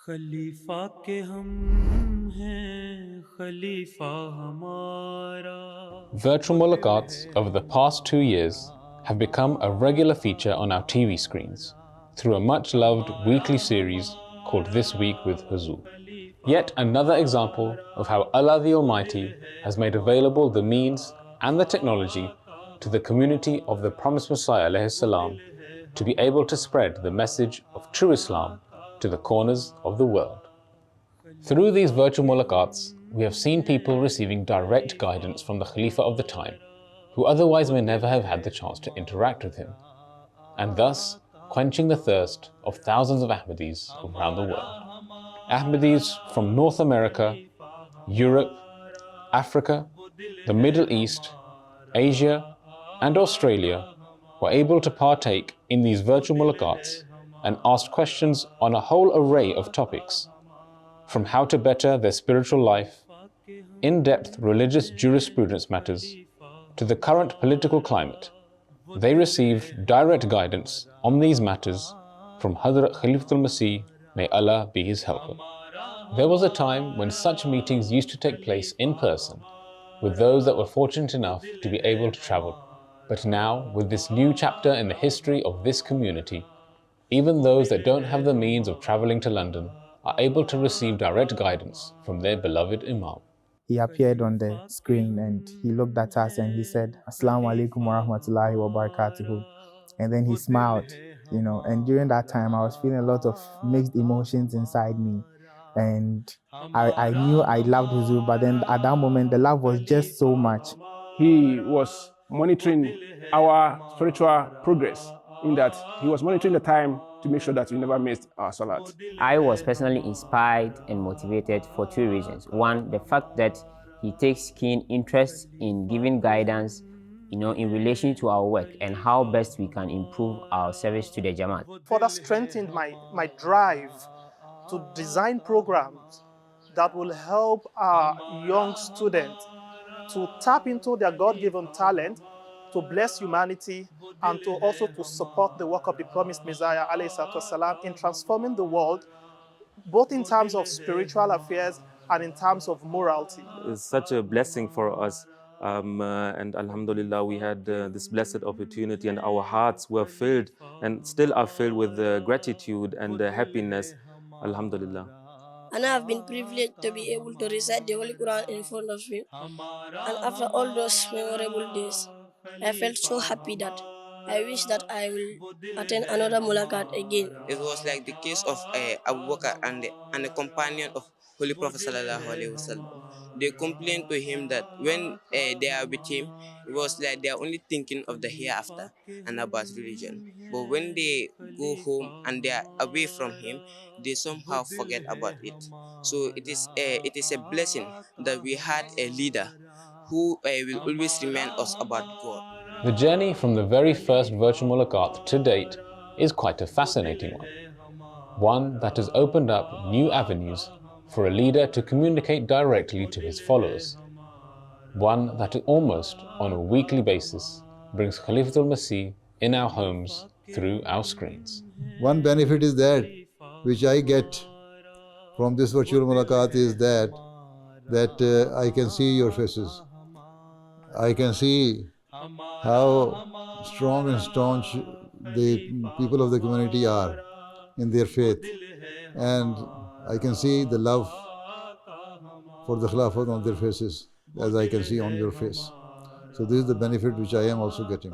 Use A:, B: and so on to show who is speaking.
A: खलीफा के हम हैं खलीफा हमारा.
B: Virtual Mulaqaats over the past 2 years have become a regular feature on our TV screens through a much-loved weekly series called This Week with Huzoor. Yet another example of how Allah the Almighty has made available the means and the technology to the community of the promised Messiah ﷺ to be able to spread the message of true Islam to the corners of the world. Through these virtual mulaqats, we have seen people receiving direct guidance from the Khalifa of the time, who otherwise may never have had the chance to interact with him, and thus quenching the thirst of thousands of Ahmadis around the world. Ahmadis from North America, Europe, Africa, the Middle East, Asia, and Australia were able to partake in these virtual mulaqats and asked questions on a whole array of topics, from how to better their spiritual life, in-depth religious jurisprudence matters, to the current political climate. They received direct guidance on these matters from Hazrat Khalifatul Masih, may Allah be his helper. There was a time when such meetings used to take place in person with those that were fortunate enough to be able to travel. But now, with this new chapter in the history of this community, even those that don't have the means of traveling to London are able to receive direct guidance from their beloved Imam.
C: He appeared on the screen and he looked at us and he said, Assalamu alaikum wa rahmatullahi wa barakatuhu. And then he smiled, and during that time I was feeling a lot of mixed emotions inside me. And I knew I loved Huzoor, but then at that moment the love was just so much.
D: He was monitoring our spiritual progress in that he was monitoring the time to make sure that we never missed our salat.
E: I was personally inspired and motivated for two reasons. One, the fact that he takes keen interest in giving guidance, in relation to our work and how best we can improve our service to the Jamaat.
F: Further strengthened my drive to design programs that will help our young students to tap into their God-given talent, to bless humanity, and to also to support the work of the promised Messiah ﷺ in transforming the world, both in terms of spiritual affairs and in terms of morality.
G: It's such a blessing for us. And Alhamdulillah, we had this blessed opportunity, and our hearts were filled and still are filled with gratitude and happiness. Alhamdulillah.
H: And I have been privileged to be able to recite the Holy Quran in front of me. And after all those memorable days, I felt so happy that I wish that I will attend another Mulaqat again.
I: It was like the case of Abu Bakr and the companion of Holy Prophet Sallallahu Alaihi Wasallam. They complained to him that when they are with him, it was like they are only thinking of the hereafter and about religion. But when they go home and they are away from him, they somehow forget about it. So it is a blessing that we had a leader who will always remind us about God.
B: The journey from the very first virtual mulaqat to date is quite a fascinating one that has opened up new avenues for a leader to communicate directly to his followers, one that almost on a weekly basis brings Khalifatul Masih in our homes through our screens.
J: One benefit is that, which I get from this virtual mulaqat, is that I can see your faces. I can see how strong and staunch the people of the community are in their faith, and I can see the love for the Khilafat on their faces as I can see on your face. So this is the benefit which I am also getting.